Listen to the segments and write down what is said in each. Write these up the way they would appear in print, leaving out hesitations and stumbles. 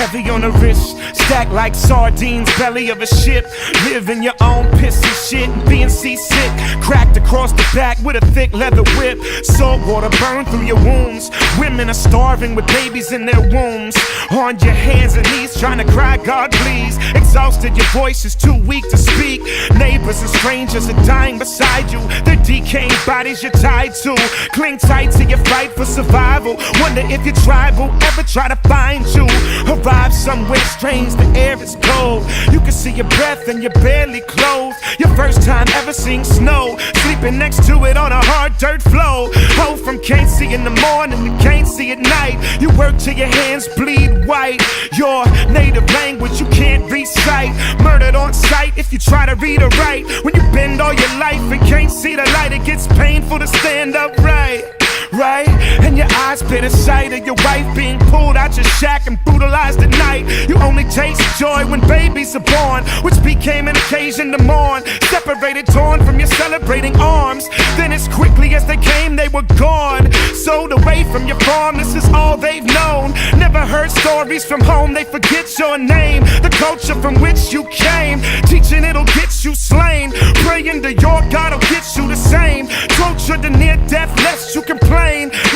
heavy on the wrist, stacked like sardines, belly of a ship. Live in your own piss and shit, and being seasick. Cracked across the back with a thick leather whip. Salt water burn through your wounds. Women are starving with babies in their wombs. On your hands and knees trying to cry, God please. Exhausted, your voice is too weak to speak. Neighbors and strangers are dying beside you. Their decaying bodies you're tied to. Cling tight to your fight for survival. Wonder if your tribe will ever try to find you. Arrive somewhere strange, the air is cold. You can see your breath and you're barely clothed. Your first time ever seeing snow. Sleeping next to it on a hard dirt floor. Ho from can't see in the morning to can't see at night. You work till your hands bleed white. Your native language you can't recite. Murdered on sight if you try to read or write. When you bend all your life and can't see the light, it gets painful to stand upright. Right? And your eyes bitter sight of your wife being pulled out your shack and brutalized at night. You only taste joy when babies are born, which became an occasion to mourn. Separated, torn from your celebrating arms. Then as quickly as they came, they were gone. Sold away from your farm, this is all they've known. Never heard stories from home, they forget your name. The culture from which you came, teaching it'll get you slain. Praying to your God will get you the same. Tortured to near death lest you complain.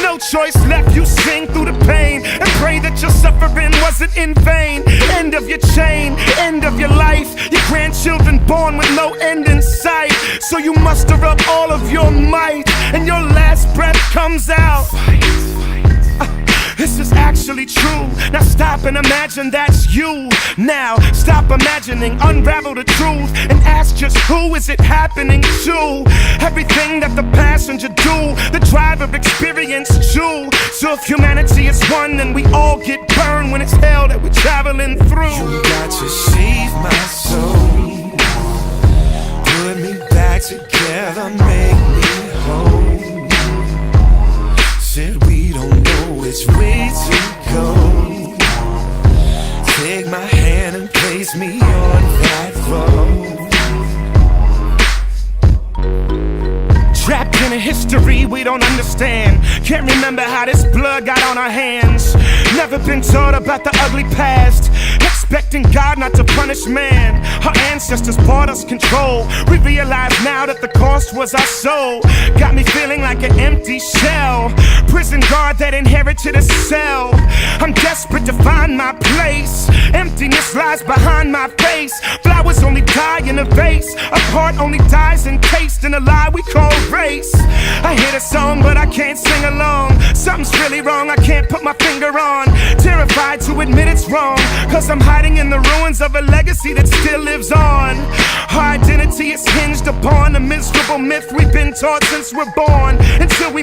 No choice left, you sing through the pain and pray that your suffering wasn't in vain. End of your chain, end of your life. Your grandchildren born with no end in sight. So you muster up all of your might and your last breath comes out. This is actually true. Now stop and imagine that's you. Now stop imagining, unravel the truth and ask just who is it happening to? Everything that the passenger do, the driver experienced too. So if humanity is one, then we all get burned when it's hell that we're traveling through. You got to save my soul, put me back together, make me whole. Said we don't know which way to go. Take my hand and place me on that road. Trapped in a history we don't understand. Can't remember how this blood got on our hands. Never been taught about the ugly past. Expecting God not to punish man. Our ancestors bought us control. We realize now that the cost was our soul. Got me feeling like an empty shell. Prison guard that inherited a cell. I'm desperate to find my place. Emptiness lies behind my face. Flowers only die in a vase. A heart only dies encased in a lie we call race. I hear the song but I can't sing along. Something's really wrong, I can't put my finger on. Terrified to admit it's wrong, cause I'm hiding in the ruins of a legacy that still lives on. Our identity is hinged upon a miserable myth we've been taught since we're born. Until we